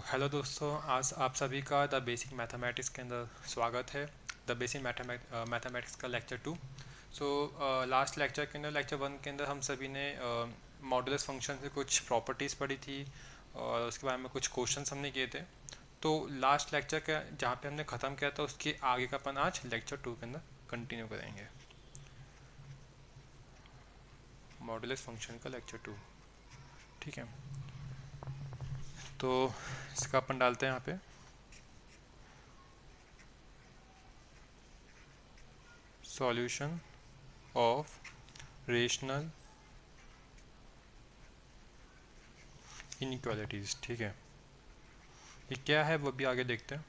Hello दोस्तों, आज आप सभी का द बेसिक मैथमेटिक्स के अंदर स्वागत है। द बेसिक मैथमेटिक्स का लेक्चर 2। लास्ट लेक्चर के अंदर, लेक्चर 1 के अंदर हम सभी ने मॉडुलस फंक्शन से कुछ प्रॉपर्टीज़ पढ़ी थी और उसके बारे में कुछ क्वेश्चंस हमने किए थे। तो लास्ट लेक्चर का जहाँ पे हमने ख़त्म किया था उसके आगे का अपन आज लेक्चर 2 के अंदर कंटिन्यू करेंगे। मॉडुलस फंक्शन का लेक्चर 2, ठीक है। तो इसका अपन डालते हैं यहाँ पे सॉल्यूशन ऑफ रेशनल इनइक्वालिटीज़, ठीक है। ये क्या है वो भी आगे देखते हैं।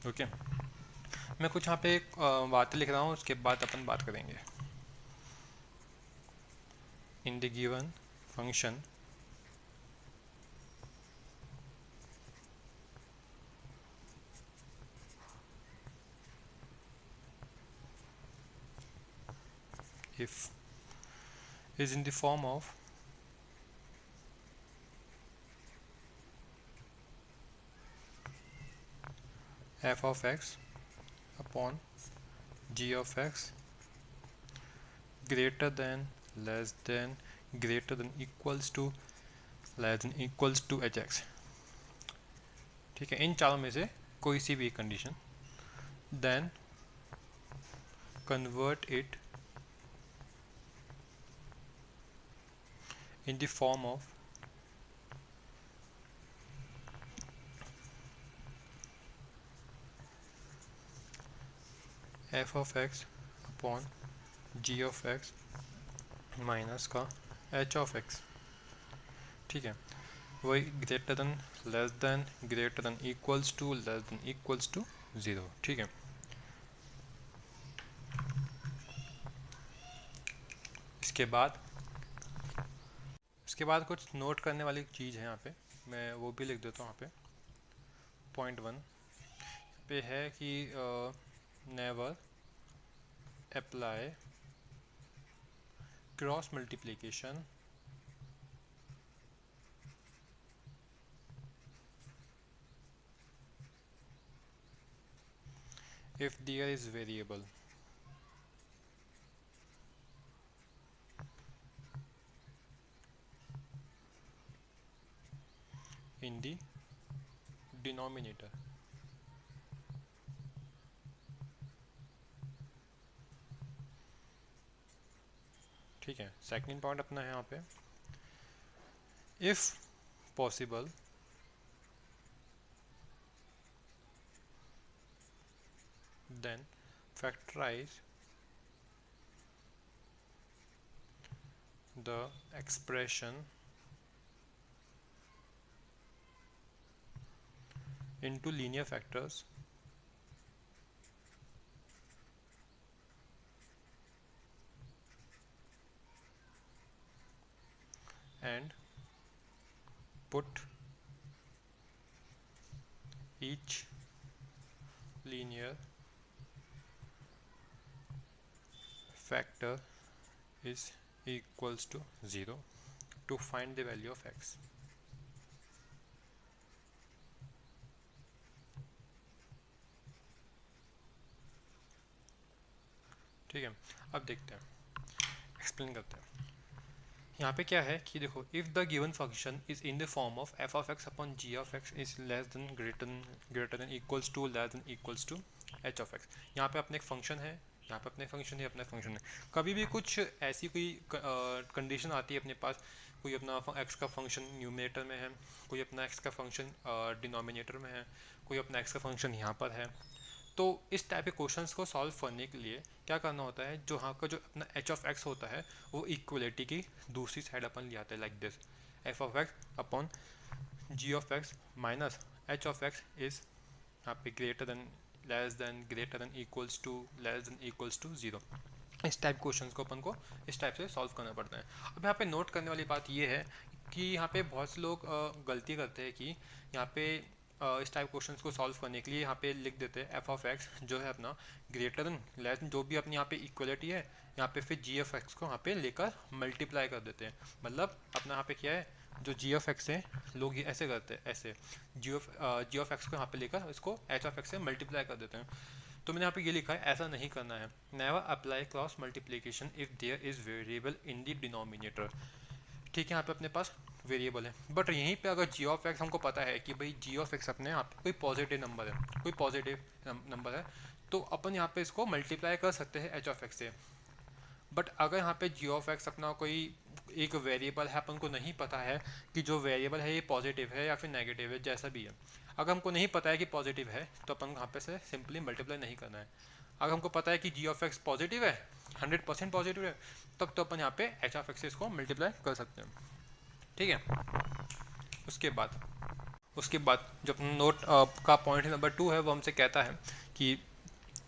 ओके, मैं कुछ यहाँ पे बातें लिख रहा हूँ, उसके बाद अपन बात करेंगे। In the given function if is in the form of f of x upon g of x greater than, less than, greater than, equals to, less than, equals to hx, ठीक है। इन चारों में से कोई सी भी condition, then convert it in the form of f of x upon g of x minus का h of x, ठीक है। वही greater than, less than, greater than, equals to, less than, equals to 0, ठीक है। इसके बाद कुछ note करने वाली चीज़ है यहाँ पे, मैं वो भी लिख देता हूँ यहाँ पे। पॉइंट 1 पे है कि never apply cross multiplication if there is variable in the denominator, ठीक है। सेकंड पॉइंट अपना है यहाँ पे, if possible then factorize the expression into linear factors and put each linear factor is equals to 0 to find the value of x, ठीक है। अब देखते हैं, एक्सप्लेन करते हैं। यहाँ पे क्या है कि देखो, if the given function is in the form of f of x upon g of x is less than, greater than, equals to, less than, equals to h of x। यहाँ पे अपने एक फंक्शन है, यहाँ पे अपने function है, अपना फंक्शन है। कभी भी कुछ ऐसी कोई कंडीशन आती है अपने पास, कोई अपना x का फंक्शन न्यूमरेटर में है, कोई अपना x का फंक्शन डिनोमिनेटर में है, कोई अपना x का फंक्शन यहाँ पर है। तो इस टाइप के क्वेश्चंस को सॉल्व करने के लिए क्या करना होता है, जो यहाँ का जो अपना h ऑफ x होता है वो इक्वलिटी की दूसरी साइड अपन ले आते हैं, like this f of x upon g of x minus h of x is यहाँ पे greater than, less than, greater than, equals to, less than, equals to 0। इस टाइप क्वेश्चंस को अपन को इस टाइप से सॉल्व करना पड़ता है। अब यहाँ पे नोट करने वाली बात ये है कि यहाँ पे बहुत से लोग गलती करते हैं कि यहाँ पे इस टाइप क्वेश्चंस को सॉल्व करने के लिए यहाँ पे लिख देते हैं एफ ऑफ एक्स जो है अपना ग्रेटर देन लेस जो भी अपनी यहाँ पे इक्वलिटी है, यहाँ पे फिर जी ऑफ एक्स को यहाँ पे लेकर मल्टीप्लाई कर देते हैं। मतलब अपना यहाँ पे क्या है, जो जी ऑफ एक्स है लोग ऐसे करते हैं, ऐसे जी ऑफ एक्स को यहाँ पे लेकर इसको एच ऑफ एक्स से मल्टीप्लाई कर देते हैं। तो मैंने यहाँ पे ये लिखा है ऐसा नहीं करना है। Never apply cross multiplication if there is variable in the denominator. ठीक है, यहाँ पे अपने पास वेरिएबल है, बट यहीं पे अगर जी ऑफ एक्स हमको पता है कि भाई जी ऑफ एक्स अपने यहाँ पे कोई पॉजिटिव नंबर है, कोई पॉजिटिव नंबर है, तो अपन यहाँ पे इसको मल्टीप्लाई कर सकते हैं एच ऑफ एक्स से। बट अगर यहाँ पे जी ऑफ एक्स अपना कोई एक वेरिएबल है, अपन को नहीं पता है कि जो वेरिएबल है ये पॉजिटिव है या फिर नेगेटिव है, जैसा भी है, अगर हमको नहीं पता है कि पॉजिटिव है तो अपन यहाँ पे से सिंपली मल्टीप्लाई नहीं करना है। अगर हमको पता है कि जी ऑफ एक्स पॉजिटिव है, 100% पॉजिटिव है, तब तो अपन यहाँ पे एच ऑफ एक्स से इसको मल्टीप्लाई कर सकते हैं। ठीक है, उसके बाद जो अपना नोट का पॉइंट नंबर 2 है वो हमसे कहता है कि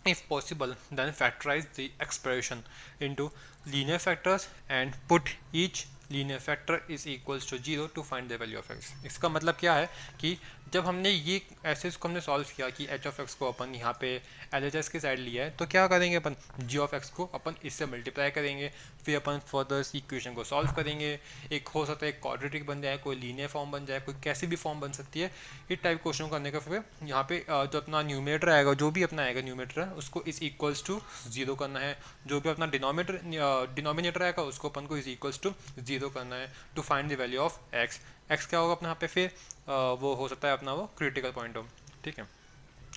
if possible then factorize the expression into linear factors and put each linear factor is equals to 0 to find the value of x। इसका मतलब क्या है कि जब हमने ये ऐसे इसको हमने सॉल्व किया कि h ऑफ x को अपन यहाँ पे LHS की साइड लिया है, तो क्या करेंगे अपन g ऑफ x को अपन इससे मल्टीप्लाई करेंगे, फिर अपन फर्दर इस इक्वेशन को सॉल्व करेंगे। एक हो सकता है एक क्वाड्रेटिक बन जाए, कोई लीनियर फॉर्म बन जाए, कोई कैसी भी फॉर्म बन सकती है। इस टाइप क्वेश्चन करने का फिर यहाँ पे जो अपना न्यूमरेटर आएगा, जो भी अपना आएगा न्यूमरेटर, उसको इज इक्वल्स टू 0 करना है। जो भी अपना डिनोमिनेटर आएगा उसको अपन को इज इक्वल्स टू 0 करना है to find the value of x. X क्या होगा अपना यहाँ पे फिर वो हो सकता है अपना वो क्रिटिकल पॉइंट हो। ठीक है,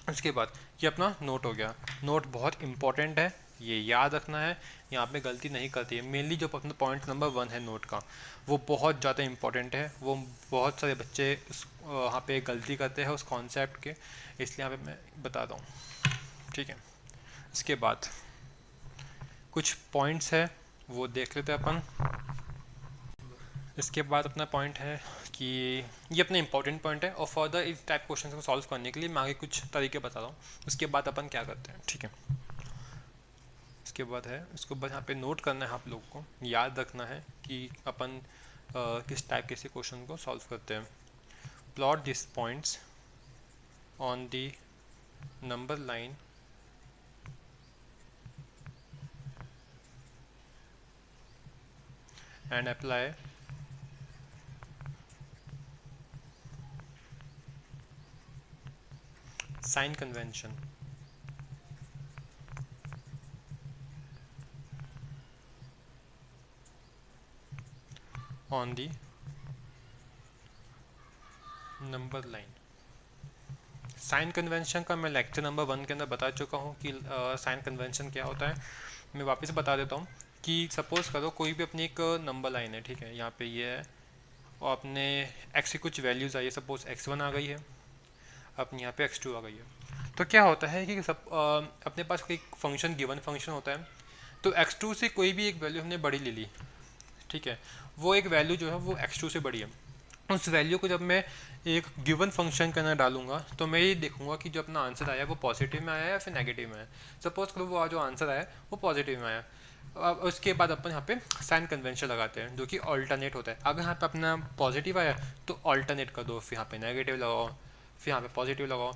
उसके बाद ये अपना नोट हो गया। नोट बहुत इंपॉर्टेंट है, ये याद रखना है, यहाँ पे गलती नहीं करती है। मेनली जो अपना पॉइंट नंबर 1 है नोट का, वो बहुत ज़्यादा इंपॉर्टेंट है। वो बहुत सारे बच्चे वहाँ पे गलती करते हैं उस कॉन्सेप्ट के, इसलिए यहाँ पे मैं बता रहा हूँ। ठीक है, इसके बाद कुछ पॉइंट्स है वो देख लेते हैं अपन। इसके बाद अपना पॉइंट है कि ये अपना इंपॉर्टेंट पॉइंट है, और फर्दर इस टाइप क्वेश्चन को सॉल्व करने के लिए मैं आगे कुछ तरीके बता रहा हूँ। उसके बाद अपन क्या करते हैं, ठीक है। इसके बाद है, इसको बस यहाँ पे नोट करना है, आप लोग को याद रखना है कि अपन किस टाइप के से क्वेश्चन को सॉल्व करते हैं। Plot this points on the number line and apply sign convention on the number line। Sign convention का मैं लेक्चर नंबर 1 के अंदर बता चुका हूँ कि साइन कन्वेंशन क्या होता है। मैं वापस बता देता हूँ कि सपोज करो कोई भी अपनी एक नंबर लाइन है, ठीक है, यहाँ पे ये है, और अपने x की कुछ वैल्यूज़ आई है, सपोज x1 आ गई है, अपनी यहाँ पे x2 आ गई है। तो क्या होता है कि सब अपने पास कोई फंक्शन गिवन फंक्शन होता है, तो x2 से कोई भी एक वैल्यू हमने बड़ी ले ली, ठीक है, वो एक वैल्यू जो है वो x2 से बड़ी है। उस वैल्यू को जब मैं एक गिवन फंक्शन के अंदर डालूंगा तो मैं ये देखूंगा कि जो अपना आंसर आया वो पॉजिटिव में आया या फिर नेगेटिव में आया। सपोज करो वो जो आंसर आया वो पॉजिटिव में आया। अब उसके बाद अपन यहाँ पे साइन कन्वेंशन लगाते हैं जो कि ऑल्टरनेट होता है। अगर यहाँ पे अपना पॉजिटिव आया तो ऑल्टरनेट कर दो, फिर यहाँ पे नेगेटिव लगाओ, फिर यहाँ पे पॉजिटिव लगाओ।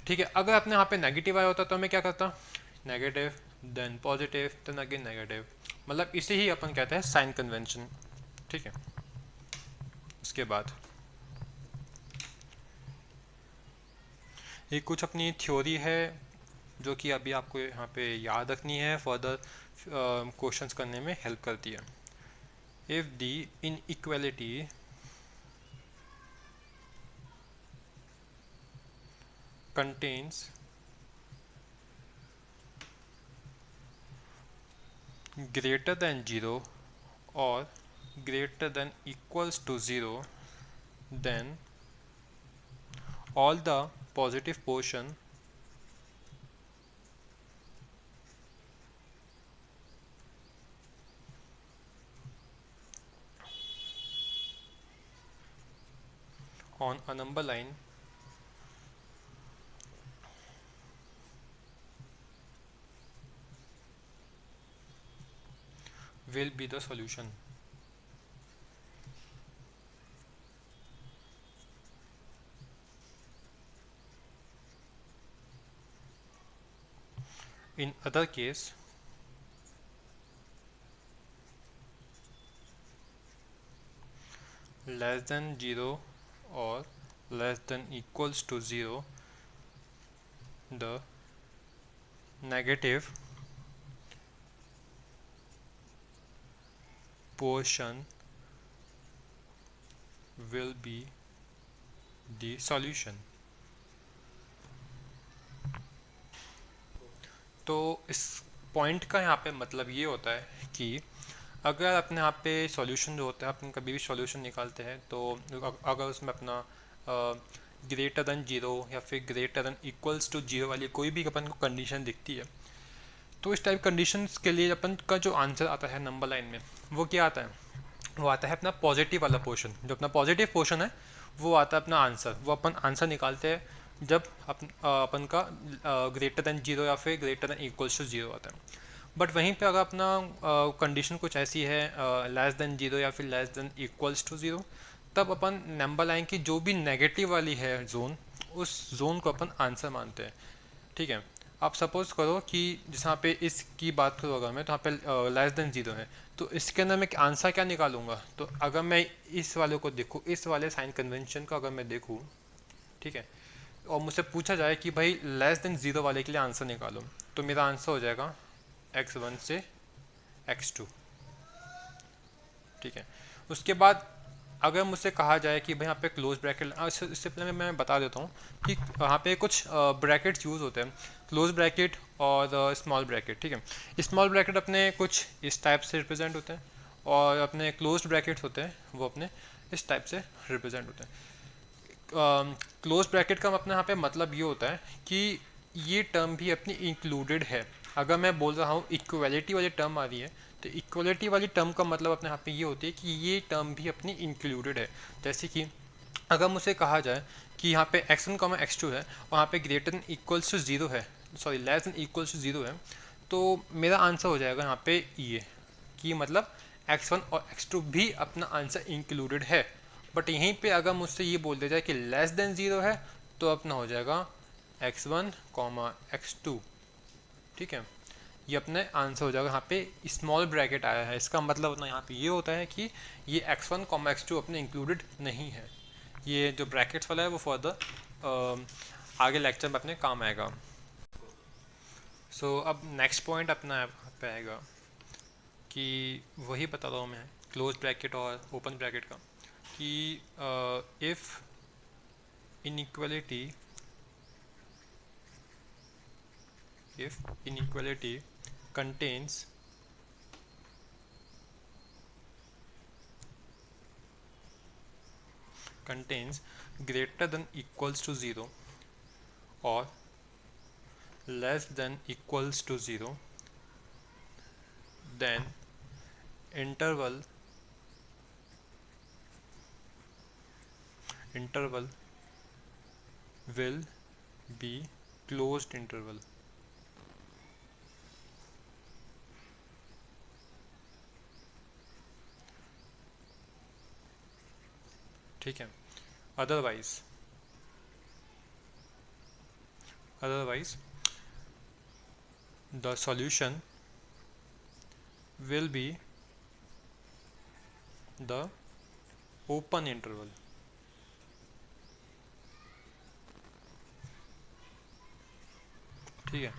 ठीक है, अगर अपने यहाँ पे नेगेटिव आया होता तो मैं क्या करता, negative then positive then again negative, मतलब इसे ही अपन कहते हैं साइन कन्वेंशन। ठीक है, उसके बाद ये कुछ अपनी थ्योरी है जो कि अभी आपको यहाँ पे याद रखनी है, फर्दर क्वेश्चंस करने में हेल्प करती है। If the inequality contains greater than 0 or greater than equals to 0, then all the positive portion on a number line will be the solution। in other case, less than 0 or less than equals to 0, the negative portion will be the solution. तो इस point का यहाँ पे मतलब ये होता है कि अगर अपने यहाँ पे सॉल्यूशन जो होता है, अपन कभी भी सॉल्यूशन निकालते हैं तो अगर उसमें अपना ग्रेटर देन 0 या फिर ग्रेटर देन इक्वल्स टू 0 वाली कोई भी अपन को कंडीशन दिखती है, तो इस टाइप कंडीशंस के लिए अपन का जो आंसर आता है नंबर लाइन में, वो क्या आता है? वो आता है अपना पॉजिटिव वाला पोर्शन। जो अपना पॉजिटिव पोर्शन है वो आता है अपना आंसर। वो अपन आंसर निकालते हैं जब अपन का ग्रेटर देन 0 या फिर ग्रेटर देन इक्वल्स टू 0 आता है। बट वहीं पे अगर अपना कंडीशन कुछ ऐसी है लेस देन 0 या फिर लेस देन इक्वल्स टू 0, तब अपन नंबर लाइन की जो भी नेगेटिव वाली है जोन, उस जोन को अपन आंसर मानते हैं। ठीक है, आप सपोज करो कि जहाँ पे इसकी बात करूँ अगर मैं, तो यहाँ पे लेस देन 0 है, तो इसके अंदर मैं आंसर क्या निकालूंगा? तो अगर मैं इस वाले को देखूँ, इस वाले साइन कन्वेंशन को अगर मैं देखूँ, ठीक है, और मुझसे पूछा जाए कि भाई लेस देन 0 वाले के लिए आंसर निकालो, तो मेरा आंसर हो जाएगा x1 से x2। ठीक है, उसके बाद अगर मुझसे कहा जाए कि भाई यहाँ पे क्लोज ब्रैकेट, इससे पहले मैं बता देता हूँ कि यहाँ पे कुछ ब्रैकेट्स यूज़ होते हैं, क्लोज ब्रैकेट और स्मॉल ब्रैकेट। ठीक है, स्मॉल ब्रैकेट अपने कुछ इस टाइप से रिप्रेजेंट होते हैं और अपने क्लोज ब्रैकेट्स होते हैं वो अपने इस टाइप से रिप्रेजेंट होते हैं। क्लोज ब्रैकेट का अपने यहाँ पे मतलब ये होता है कि ये टर्म भी अपनी इंक्लूडेड है। अगर मैं बोल रहा हूँ इक्वलिटी वाली टर्म आ रही है, तो इक्वलिटी वाली टर्म का मतलब अपने यहाँ पे ये होती है कि ये टर्म भी अपनी इंक्लूडेड है। जैसे कि अगर मुझे कहा जाए कि यहाँ पे x1, x2 है और यहाँ पे ग्रेटर देन इक्वल्स टू 0 है, sorry less than equals to 0 है, तो मेरा आंसर हो जाएगा यहाँ पे ये कि मतलब x1 और x2 भी अपना आंसर इंक्लूडेड है। बट यहीं पे अगर मुझसे ये बोल दिया जाए कि लेस देन 0 है, तो अपना हो जाएगा x1, x2। ठीक है, ये अपने आंसर हो जाएगा। यहाँ पे स्मॉल ब्रैकेट आया है, इसका मतलब अपना यहाँ पे ये होता है कि ये x1, x2 अपने इंक्लूडेड नहीं है। ये जो ब्रैकेट्स वाला है वो फर्दर आगे लेक्चर में अपने काम आएगा। सो अब नेक्स्ट पॉइंट अपना पे आएगा कि वही बता रहा हूँ मैं क्लोज ब्रैकेट और ओपन ब्रैकेट का, कि if inequality contains greater than equals to 0 or less than equals to 0, then interval will be closed interval. ठीक है, otherwise the solution will be the open interval. ठीक है,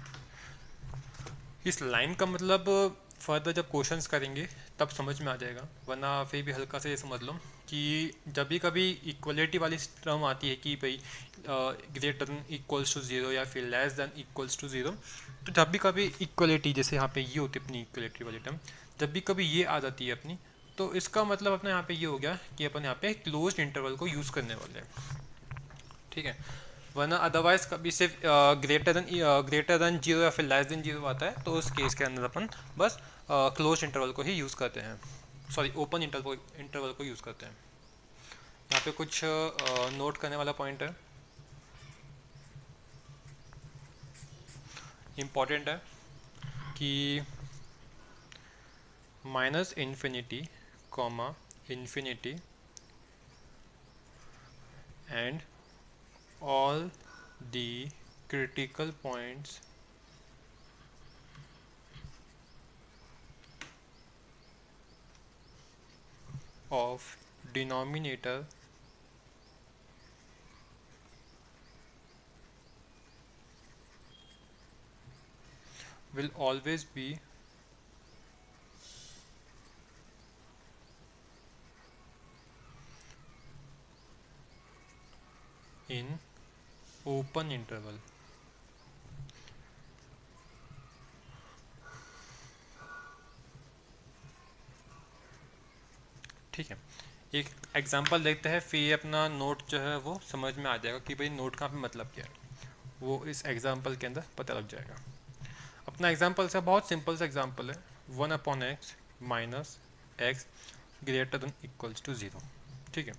इस लाइन का मतलब फर्दर जब क्वेश्चंस करेंगे तब समझ में आ जाएगा, वरना फिर भी हल्का से ये समझ लो कि जब भी कभी इक्वलिटी वाली टर्म आती है कि भाई ग्रेटर देन इक्वल्स टू 0 या फिर लेस देन इक्वल्स टू 0, तो जब भी कभी इक्वलिटी, जैसे यहाँ पे ये होती है अपनी इक्वलिटी वाली टर्म, जब भी कभी ये आ जाती है अपनी, तो इसका मतलब अपना यहाँ पे ये हो गया कि अपन यहाँ पे क्लोज्ड इंटरवल को यूज़ करने वाले हैं। ठीक है, वरना अदरवाइज कभी सिर्फ ग्रेटर देन 0 या फिर लेस देन 0 आता है, तो उस केस के अंदर अपन बस क्लोज इंटरवल को ही यूज़ करते हैं, सॉरी ओपन इंटरवल को यूज़ करते हैं। यहाँ पे कुछ नोट करने वाला पॉइंट है, इम्पॉर्टेंट है, कि minus infinity comma infinity and all the critical points of denominator will always be in open interval. ठीक है, एक एग्जांपल देखते हैं, फिर ये अपना नोट जो है वो समझ में आ जाएगा कि भाई नोट का मतलब क्या है, वो इस एग्जांपल के अंदर पता लग जाएगा। अपना एग्जांपल से बहुत सिंपल सा एग्जांपल है, 1/x minus x greater than equals to 0। ठीक है,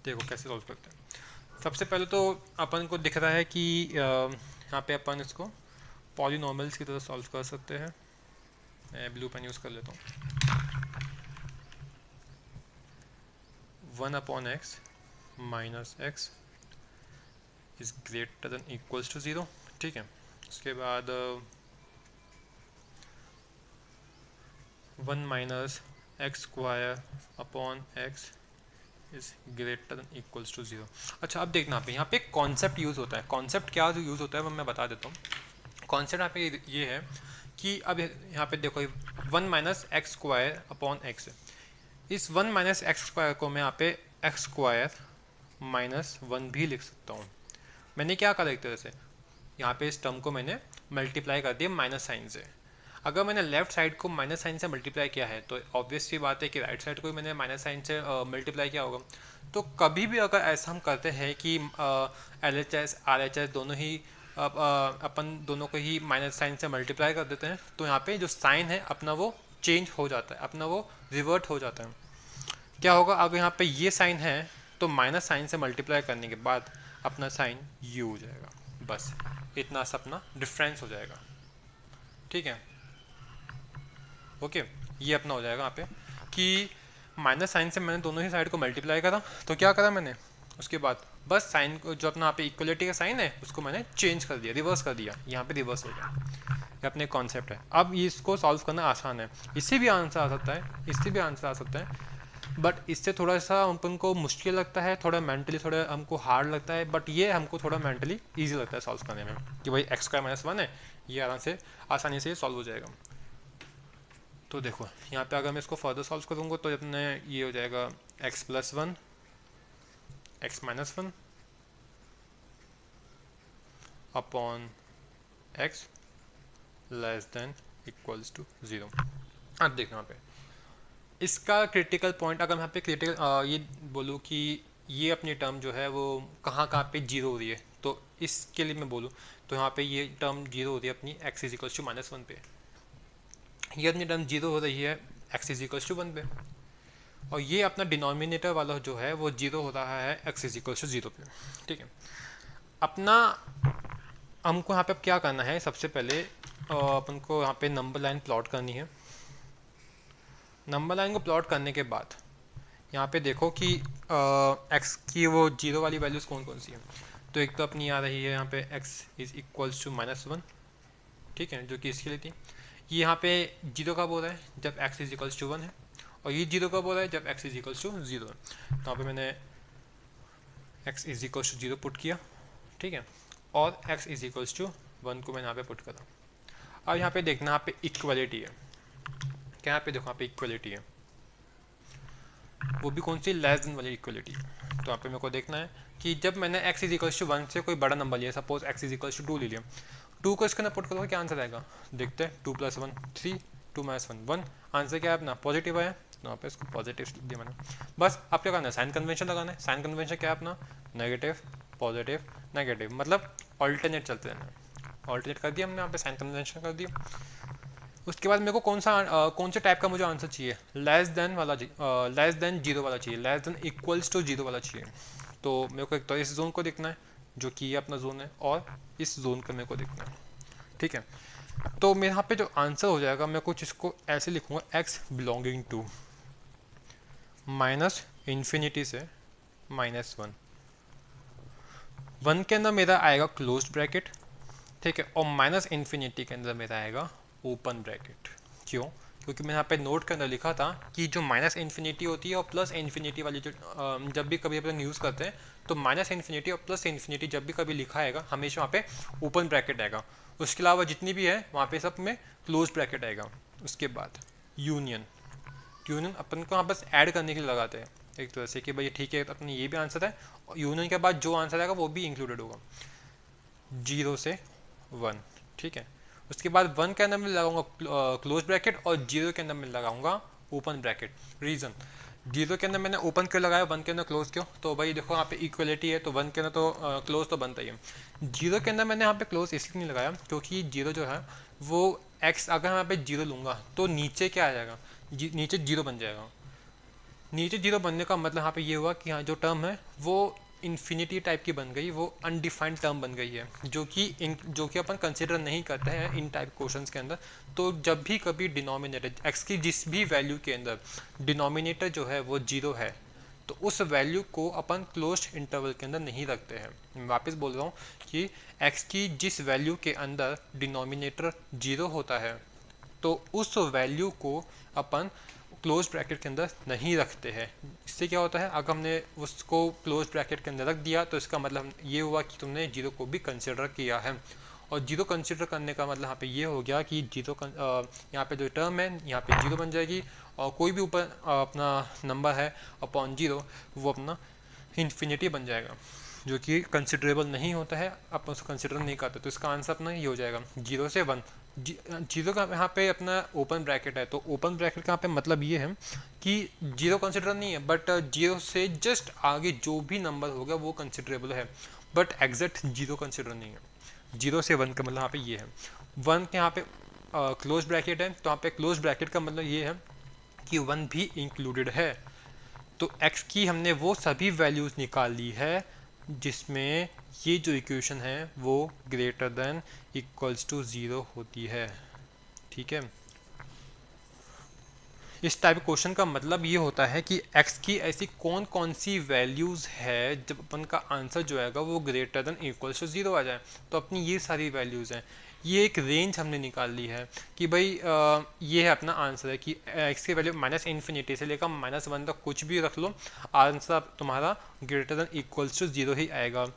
देखो कैसे सॉल्व करते हैं। सबसे पहले तो अपन को दिख रहा है कि यहाँ पे अपन इसको पॉलिनॉमियल्स की तरह सॉल्व कर सकते हैं। मैं ब्लू पेन यूज़ कर लेता हूँ। 1/x minus x is greater than equals to 0। ठीक है, उसके बाद 1 minus x square upon x is greater than equals to 0। अच्छा, अब देखना यहाँ पे कॉन्सेप्ट यूज़ होता है। कॉन्सेप्ट क्या यूज़ होता है वो मैं बता देता हूँ। कॉन्सेप्ट यहाँ पे ये है कि अब यहाँ पे देखो 1 minus x square upon x, इस 1 माइनस एक्स स्क्वायर को मैं यहाँ पे एक्स स्क्वायर माइनस 1 भी लिख सकता हूँ। मैंने क्या करा एक तरह से, यहाँ पे इस टर्म को मैंने मल्टीप्लाई कर दिया माइनस साइन से। अगर मैंने लेफ्ट साइड को माइनस साइन से मल्टीप्लाई किया है तो ऑब्वियस सी बात है कि राइट साइड को भी मैंने माइनस साइन से मल्टीप्लाई किया होगा। तो कभी भी अगर ऐसा हम करते हैं कि LHS RHS दोनों ही अपन दोनों को ही माइनस साइन से मल्टीप्लाई कर देते हैं, तो यहाँ पे जो साइन है अपना वो चेंज हो जाता है, अपना वो रिवर्ट हो जाता है। क्या होगा, अगर यहाँ पे ये साइन है तो माइनस साइन से मल्टीप्लाई करने के बाद अपना साइन यू हो जाएगा, बस इतना सा अपना डिफरेंस हो जाएगा। ठीक है, ओके, ये अपना हो जाएगा यहाँ पे कि माइनस साइन से मैंने दोनों ही साइड को मल्टीप्लाई करा, तो क्या करा मैंने, उसके बाद बस साइन को जो अपना यहाँ पे इक्वलिटी का साइन है उसको मैंने चेंज कर दिया, रिवर्स कर दिया, यहाँ पे रिवर्स हो गया। ये अपने कॉन्सेप्ट है। अब इसको सॉल्व करना आसान है, इससे भी आंसर आ सकता है, इससे भी आंसर आ सकता है, बट इससे थोड़ा सा अपन को मुश्किल लगता है, थोड़ा मेंटली थोड़ा हमको हार्ड लगता है, बट ये हमको थोड़ा मेंटली ईजी लगता है सॉल्व करने में कि भाई एक्स स्क्वायर माइनस 1 है, ये आराम से आसानी से सॉल्व हो जाएगा। तो देखो यहाँ पे अगर मैं इसको फर्दर सॉल्व करूँगा तो अपने ये हो जाएगा x plus 1 x minus 1 upon x less than equals to 0। अब देखो यहाँ पे इसका क्रिटिकल पॉइंट, अगर मैं यहाँ पे क्रिटिकल ये बोलूँ कि ये अपनी टर्म जो है वो कहाँ कहाँ पे जीरो हो रही है, तो इसके लिए मैं बोलूँ तो यहाँ पे ये टर्म जीरो हो रही है अपनी x is equals to minus 1 पे, ये अपनी टर्म जीरो हो रही है x इज इक्वल्स टू 1 पे, और ये अपना डिनोमिनेटर वाला जो है वो जीरो हो रहा है x इज इक्वल्स टू 0 पे। ठीक है, अपना हमको यहाँ पे अब क्या करना है, सबसे पहले अपन को यहाँ पे नंबर लाइन प्लॉट करनी है। नंबर लाइन को प्लॉट करने के बाद यहाँ पे देखो कि x की वो जीरो वाली वैल्यूज़ कौन कौन सी है, तो एक तो अपनी आ रही है यहाँ पे x is equals to minus 1, ठीक है, जो कि इसके लिए थी। ये यहाँ पे जीरो कब हो रहा है, जब x इज इक्वल्स टू 1 है, और ये जीरो कब हो रहा है, जब x इज इक्वल्स टू 0 है। तो यहाँ पे मैंने x is equals to 0 put किया, ठीक है, और x इज इक्वल्स टू 1 को मैंने यहाँ पे पुट करा। अब यहाँ पे देखना, यहाँ पे इक्वलिटी है, क्या यहाँ पे देखो यहाँ पे इक्वलिटी है, वो भी कौन सी, लेस देन वाली इक्वलिटी। तो यहाँ पे मेरे को देखना है कि जब मैंने x इज इक्वल्स टू 1 से कोई बड़ा नंबर लिया, suppose x is equals to 2 ले लिया, 2 को इसके अंदर पुट करोगे क्या आंसर आएगा, देखते हैं, 2 प्लस 1 3, 2 माइनस 1 1, आंसर क्या है अपना पॉजिटिव है, तो यहाँ पे इसको पॉजिटिव लिख दिया मैंने। बस अब क्या करना है, साइन कन्वेंशन लगाना है। साइन कन्वेंशन क्या है अपना, नेगेटिव पॉजिटिव नेगेटिव, मतलब ऑल्टरनेट चलते रहना है। ऑल्टरनेट कर दिया हमने, यहाँ पे साइन कन्वेंशन कर दिया। उसके बाद मेरे को कौन से टाइप का मुझे आंसर चाहिए, लेस देन वाला, लेस देन जीरो वाला चाहिए, less than equals to zero वाला चाहिए। तो मेरे को एक तो इस जोन को देखना है जो कि ये अपना जोन है, और इस जोन को मेरे को देखना है, ठीक है। तो मेरे यहाँ पे जो आंसर हो जाएगा, मैं कुछ इसको ऐसे लिखूँगा, x belonging to minus infinity से माइनस 1, 1 के अंदर मेरा आएगा क्लोज्ड ब्रैकेट, ठीक है, और माइनस इन्फिनिटी के अंदर मेरा आएगा ओपन ब्रैकेट। क्यों, क्योंकि मैंने यहाँ पे नोट के अंदर लिखा था कि जो माइनस इन्फिनिटी होती है और प्लस इन्फिनिटी वाली जो जब भी कभी अपन यूज़ करते हैं तो माइनस इन्फिनिटी और प्लस इन्फिनिटी जब भी कभी लिखा आएगा हमेशा वहाँ पे ओपन ब्रैकेट आएगा, उसके अलावा जितनी भी है वहाँ पे सब में क्लोज ब्रैकेट आएगा। उसके बाद यूनियन, यूनियन अपन को यहाँ बस ऐड करने के लिए लगाते हैं एक तरह से कि भाई ठीक है अपने ये भी आंसर है और यूनियन के बाद जो आंसर आएगा वो भी इंक्लूडेड होगा 0 से 1, ठीक है। उसके बाद 1 के अंदर मैं लगाऊंगा क्लोज ब्रैकेट और 0 के अंदर मैं लगाऊंगा ओपन ब्रैकेट। रीज़न, 0 के अंदर मैंने ओपन क्यों लगाया, 1 के अंदर क्लोज क्यों, तो भाई देखो यहाँ पे इक्वलिटी है तो 1 के अंदर तो क्लोज तो बनता ही है। 0 के अंदर मैंने यहाँ पे क्लोज इसलिए नहीं लगाया क्योंकि 0 जो है वो x, अगर मैं यहाँ पे 0 लूँगा तो नीचे क्या आ जाएगा, नीचे 0 बन जाएगा। नीचे 0 बनने का मतलब यहाँ पे ये हुआ कि हाँ जो टर्म है वो इन्फिनिटी टाइप की बन गई, वो अनडिफाइंड टर्म बन गई है जो कि अपन कंसिडर नहीं करते हैं इन टाइप क्वेश्चंस के अंदर। तो जब भी कभी डिनोमिनेटर x की जिस भी वैल्यू के अंदर डिनोमिनेटर जो है वो 0 है तो उस वैल्यू को अपन क्लोज्ड इंटरवल के अंदर नहीं रखते हैं। मैं वापस बोल रहा हूँ कि x की जिस वैल्यू के अंदर डिनोमिनेटर 0 होता है तो उस वैल्यू को अपन क्लोज ब्रैकेट के अंदर नहीं रखते हैं। इससे क्या होता है, अगर हमने उसको क्लोज ब्रैकेट के अंदर रख दिया तो इसका मतलब ये हुआ कि तुमने 0 को भी कंसिडर किया है, और 0 कंसिडर करने का मतलब यहाँ पे ये हो गया कि 0 यहाँ पे जो टर्म है यहाँ पे 0 बन जाएगी और कोई भी ऊपर अपना नंबर है अपॉन 0 वो अपना इन्फिनिटी बन जाएगा जो कि कंसिडरेबल नहीं होता है, अपन उसको कंसिडर नहीं करते। तो इसका आंसर अपना ये हो जाएगा 0 से 1। 0 का यहाँ पे अपना ओपन ब्रैकेट है तो ओपन ब्रैकेट का यहाँ पे मतलब ये है कि 0 कंसिडर नहीं है, बट 0 से जस्ट आगे जो भी नंबर होगा वो कंसिडरेबल है, बट एग्जैक्ट 0 कंसिडर नहीं है। 0 से 1 का मतलब यहाँ पे ये है। 1 के यहाँ पे क्लोज ब्रैकेट है तो यहाँ पे क्लोज ब्रैकेट का मतलब ये है कि 1 भी इंक्लूडेड है। तो x की हमने वो सभी वैल्यूज़ निकाल ली है जिसमें ये जो इक्वेशन है वो ग्रेटर देन इक्वल्स टू 0 होती है, ठीक है। इस टाइप क्वेश्चन का मतलब ये होता है कि x की ऐसी कौन कौन सी वैल्यूज़ है जब अपन का आंसर जो आएगा वो ग्रेटर देन इक्वल्स टू 0 आ जाए। तो अपनी ये सारी वैल्यूज़ हैं, ये एक रेंज हमने निकाल ली है कि भाई ये है अपना आंसर है कि x की वैल्यू माइनस इन्फिनिटी से लेकर -1 तक कुछ भी रख लो, आंसर तुम्हारा ग्रेटर देन इक्वल्स टू 0 ही आएगा।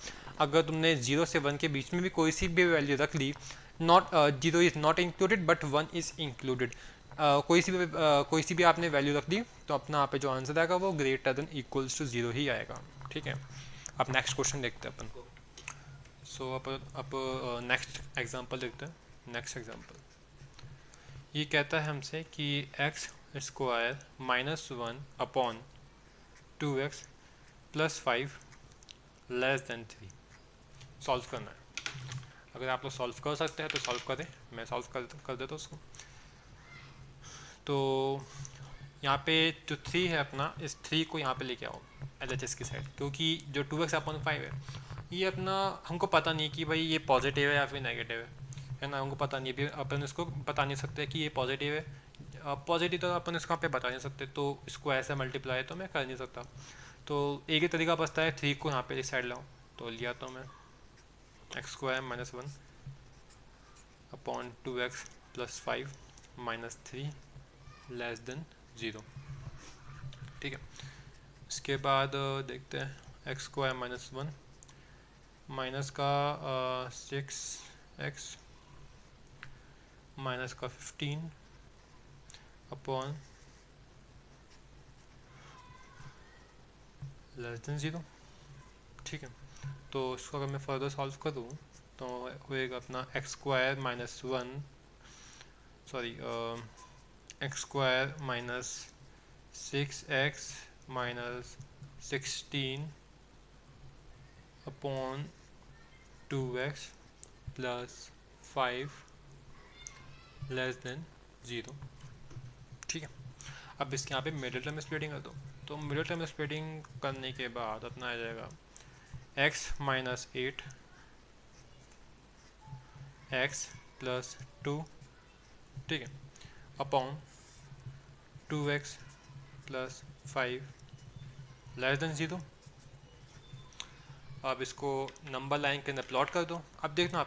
अगर तुमने 0 से 1 के बीच में भी कोई सी भी वैल्यू रख ली, not 0 is not included but 1 is included, कोई सी भी आपने वैल्यू रख दी तो अपना यहाँ पे जो आंसर आएगा वो ग्रेटर देन इक्वल्स टू 0 ही आएगा, ठीक है। अब नेक्स्ट क्वेश्चन देखते हैं अपन। सो अब नेक्स्ट एग्जांपल देखते हैं। नेक्स्ट एग्जांपल ये कहता है हमसे कि x square -1 upon 2x + 5 <3 solve करना है। अगर आप लोग सॉल्व कर सकते हैं तो सॉल्व करें, मैं सॉल्व कर देता हूँ उसको। तो यहाँ पे जो 3 है अपना, इस 3 को यहाँ पे लेके आओ LHS की साइड, क्योंकि जो 2x अपॉन 5 है ये अपना हमको पता नहीं कि भाई ये पॉजिटिव है या फिर नेगेटिव है ना, हमको पता नहीं, भी अपन इसको बता नहीं सकते कि ये पॉजिटिव है। पॉजिटिव तो अपन इसको यहाँ पे बता नहीं सकते तो इसको ऐसे मल्टीप्लाई तो मैं कर नहीं सकता। तो एक ही तरीका बचता है 3 को यहाँ पे इस साइड लाओ, तो लिया तो मैं x² -1 अपॉन 2x + 5 -3 <0, ठीक है। इसके बाद देखते हैं x² -1 माइनस का 6x माइनस का 15 अपॉन <0, ठीक है। तो इसको अगर मैं फर्दर सॉल्व करूँ तो होएगा अपना x² -1 sorry x² -6x -16 upon 2x + 5 <0, ठीक है। अब इसके यहाँ पे मिडिल टर्म स्प्लिटिंग कर दो, तो मिडिल टर्म स्प्लिटिंग करने के बाद अपना आ जाएगा x -8 x + 2, ठीक है, अपॉन 2x + 5 <0। अब इसको नंबर लाइन के अंदर प्लॉट कर दो। अब देखना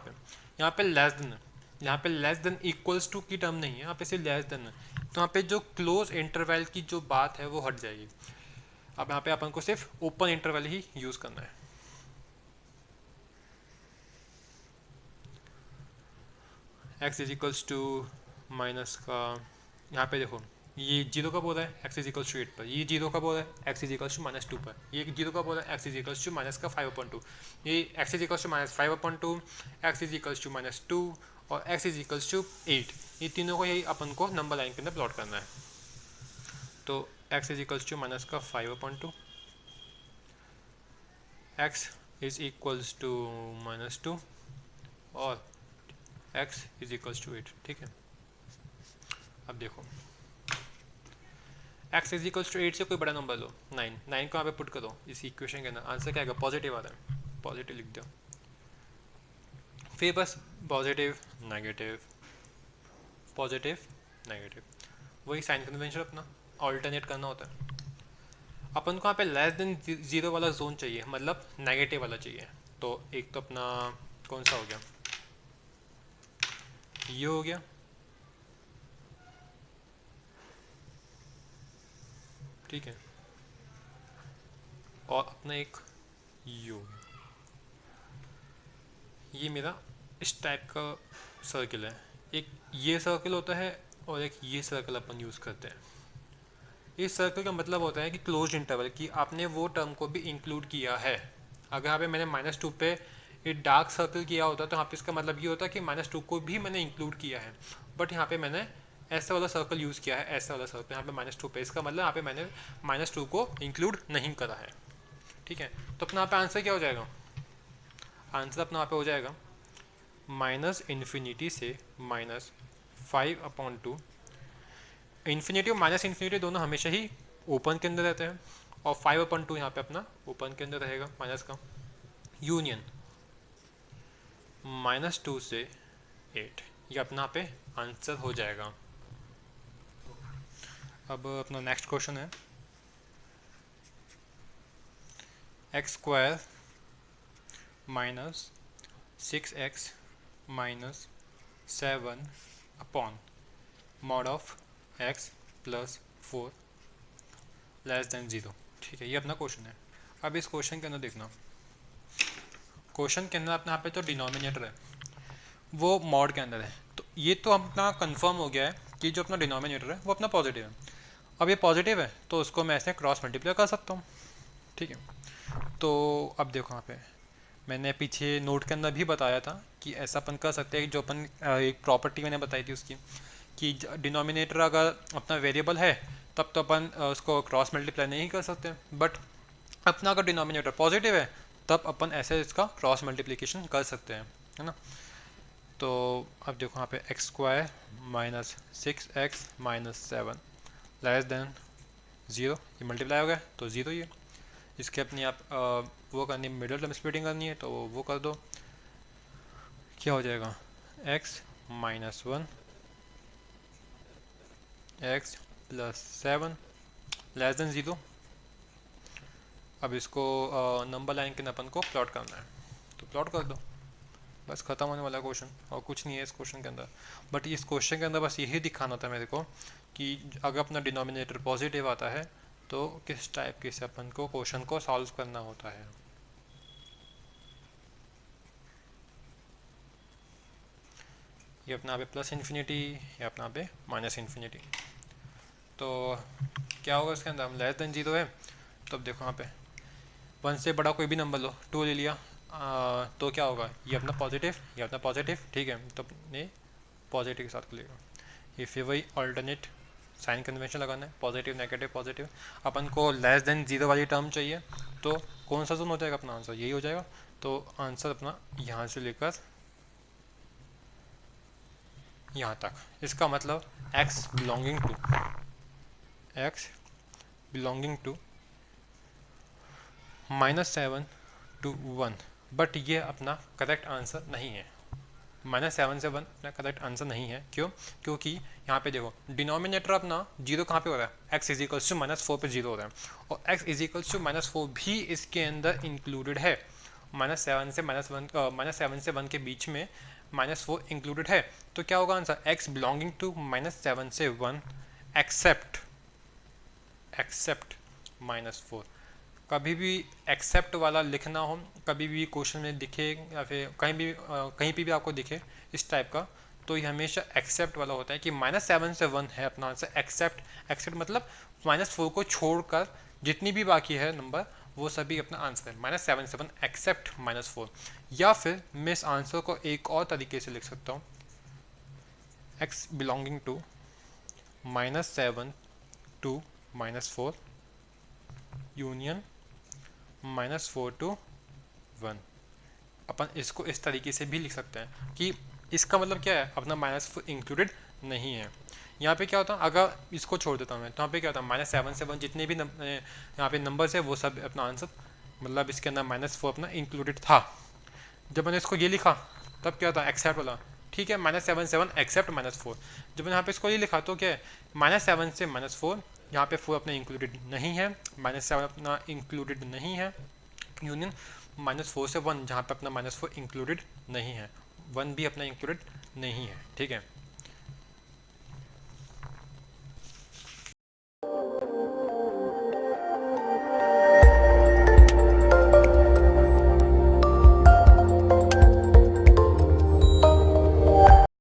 यहाँ पे लेस देन है, यहाँ पे लेस देन इक्वल्स टू की टर्म नहीं है, यहाँ पे सिर्फ लेस देन है। तो यहाँ पे जो क्लोज इंटरवल की जो बात है वो हट जाएगी। अब यहाँ पे अपन को सिर्फ ओपन इंटरवल ही यूज करना है। x is equals to minus का, यहाँ पे देखो ये जीरो कब हो रहा है, x इज इक्वल्स टू 8 पर, ये जीरो कब हो रहा है, x is equals to minus 2 पर, ये जीरो कब हो रहा है, x is equals to minus का 5/2, ये x is equals to minus 5/2, x is equals to minus 2 और x इज इक्वल्स टू 8, ये तीनों को यही अपन को नंबर लाइन के अंदर प्लॉट करना है। तो x is equals to minus का 5/2, x is equals to minus 2 और x इज इक्वल्स टू 8। ठीक है, अब देखो x इज इक्वल्स टू 8 से कोई बड़ा नंबर लो, 9 को यहाँ पे पुट करो इस इक्वेशन के अंदर, आंसर क्या आएगा, पॉजिटिव आ रहा है, पॉजिटिव लिख दो। फिर बस पॉजिटिव नेगेटिव पॉजिटिव नेगेटिव, वही साइन कन्वेंशन अपना ऑल्टरनेट करना होता है। अपन को यहाँ पे लेस देन जीरो वाला जोन चाहिए, मतलब नेगेटिव वाला चाहिए। तो एक तो अपना कौन सा हो गया, ये हो गया, ठीक है, और अपना एक ये हो गया। ये मेरा इस टाइप का सर्किल है, एक ये सर्किल होता है और एक ये सर्किल अपन यूज़ करते हैं। इस सर्किल का मतलब होता है कि क्लोज्ड इंटरवल, कि आपने वो टर्म को भी इंक्लूड किया है। अगर यहाँ पे मैंने -2 पे एक डार्क सर्कल किया होता तो यहाँ पे इसका मतलब ये होता कि -2 को भी मैंने इंक्लूड किया है, बट यहाँ पे मैंने ऐसा वाला सर्कल यूज़ किया है, ऐसा वाला सर्कल यहाँ पे -2 पे, इसका मतलब यहाँ पे मैंने -2 को इंक्लूड नहीं करा है। ठीक है, तो अपना यहाँ पे आंसर क्या हो जाएगा, आंसर अपना यहाँ पे हो जाएगा -∞ से -5/2। इन्फिनिटी और माइनस इन्फिनिटी दोनों हमेशा ही ओपन के अंदर रहते हैं, और 5/2 यहाँ पे अपना ओपन के अंदर रहेगा माइनस का, यूनियन -2 से 8, ये अपना यहाँ पे आंसर हो जाएगा। अब अपना नेक्स्ट क्वेश्चन है x² minus 6x minus 7 upon mod of x plus 4 less than 0। ठीक है, ये अपना क्वेश्चन है। अब इस क्वेश्चन के अंदर देखना, क्वेश्चन के अंदर अपना यहाँ पे जो डिनोमिनेटर है वो मॉड के अंदर है, तो ये तो अपना कंफर्म हो गया है कि जो अपना डिनोमिनेटर है वो अपना पॉजिटिव है। अब ये पॉजिटिव है तो उसको मैं ऐसे क्रॉस मल्टीप्लाई कर सकता हूँ। ठीक है, तो अब देखो यहाँ पे मैंने पीछे नोट के अंदर भी बताया था कि ऐसा अपन कर सकते हैं, जो अपन एक प्रॉपर्टी मैंने बताई थी उसकी, कि डिनोमिनेटर अगर अपना वेरिएबल है तब तो अपन उसको क्रॉस मल्टीप्लाई नहीं कर सकते, बट अपना अगर डिनोमिनेटर पॉजिटिव है तब अपन ऐसे इसका क्रॉस मल्टीप्लिकेशन कर सकते हैं, है ना। तो अब देखो यहाँ पे x² minus 6x minus 7 less than 0, ये मल्टीप्लाई हो गया तो 0 ही है। इसके अपनी आप वो करनी, मिडिल टर्म स्प्लिटिंग करनी है तो वो कर दो, क्या हो जाएगा x minus 1 x plus 7 less than 0। अब इसको नंबर लाइन के अपन को प्लॉट करना है, तो प्लॉट कर दो, बस ख़त्म होने वाला क्वेश्चन, और कुछ नहीं है इस क्वेश्चन के अंदर। बट इस क्वेश्चन के अंदर बस यही दिखाना था मेरे को कि अगर अपना डिनोमिनेटर पॉजिटिव आता है तो किस टाइप के से अपन को क्वेश्चन को सॉल्व करना होता है। ये अपना पे प्लस इन्फिनिटी, ये अपना पे माइनस इन्फिनिटी, तो क्या होगा इसके अंदर, हम लेस देन 0 है तो अब देखो यहाँ पे 1 से बड़ा कोई भी नंबर लो, 2 ले लिया, तो क्या होगा, ये अपना पॉजिटिव, ये अपना पॉजिटिव, ठीक है, तो अपने पॉजिटिव के साथ खुलेगा। ये फिर वही ऑल्टरनेट साइन कन्वेंशन लगाना है, पॉजिटिव नेगेटिव पॉजिटिव। अपन को लेस देन 0 वाली टर्म चाहिए, तो कौन सा जोन हो जाएगा अपना आंसर, यही हो जाएगा। तो आंसर अपना यहाँ से लेकर यहाँ तक, इसका मतलब x belonging to -7 to 1, but ये अपना करेक्ट आंसर नहीं है। -7 से 1 अपना करेक्ट आंसर नहीं है, क्यों, क्योंकि यहाँ पे देखो डिनोमिनेटर अपना 0 कहाँ पे हो रहा है, x इज इक्वल्स टू -4 पे 0 हो रहा है, और x इज इक्वल्स टू -4 भी इसके अंदर इंक्लूडेड है। -7 से 1 के बीच में -4 इंक्लूडेड है, तो क्या होगा आंसर, x बिलोंगिंग टू -7 से 1 एक्सेप्ट -4। कभी भी एक्सेप्ट वाला लिखना हो, कभी भी क्वेश्चन में दिखे या फिर कहीं भी आपको दिखे इस टाइप का, तो ये हमेशा एक्सेप्ट वाला होता है कि -7 से 1 है अपना आंसर। एक्सेप्ट मतलब -4 को छोड़कर जितनी भी बाकी है नंबर वो सभी अपना आंसर है। -7 से 1 एक्सेप्ट -4। या फिर मैं इस आंसर को एक और तरीके से लिख सकता हूँ, x belonging to -7 to -4 union -4 to 1। अपन इसको इस तरीके से भी लिख सकते हैं कि इसका मतलब क्या है, अपना -4 इंक्लूडेड नहीं है। यहाँ पे क्या होता है, अगर इसको छोड़ देता हूँ मैं, तो यहाँ पे क्या होता है, -7 से 1 जितने भी यहाँ पे नंबर्स है वो सब अपना आंसर, मतलब इसके अंदर -4 अपना इंक्लूडेड था। जब मैंने इसको ये लिखा तब क्या होता है, एक्सेप्ट वाला, ठीक है, -7 से 1 एक्सेप्ट -4। जब मैंने यहाँ पे इसको ये लिखा तो क्या है, -7 से -4, यहाँ पे 4 अपना इंक्लूडेड नहीं है, -7 अपना इंक्लूडेड नहीं है, यूनियन -4 से 1 जहाँ पे अपना -4 इंक्लूडेड नहीं है, 1 भी अपना इंक्लूडेड नहीं है, ठीक है।